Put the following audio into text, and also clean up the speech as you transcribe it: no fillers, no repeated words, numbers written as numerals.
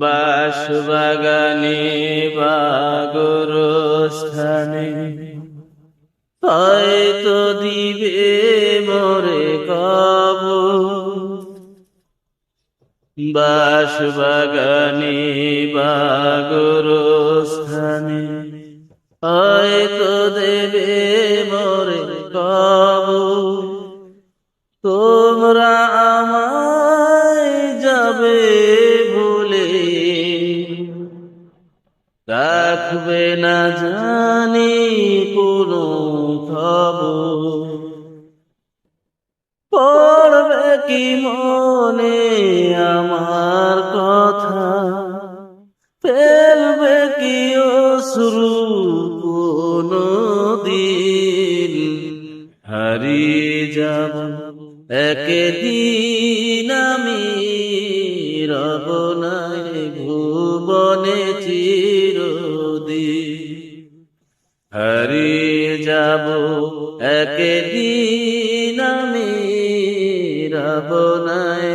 বাঁশবাগানে বা গোরস্থানে হয়তো দিবে মোরে কবর। বাঁশবাগানে বা গোরস্থানে হয়তো দেবে মোরে কবর। তোমরা আমায় যাবে ভুলে, রাখবে না জানি কোনো খবর। পড়বে কি মনে আমার কথা, ফেলবে কি অশ্রু কোনো দিন। হারিয়ে যাব একদিন আমি, রব নাই ভুবনে চিরদিন। হারিয়ে যাব একদিন আমি, রব নাই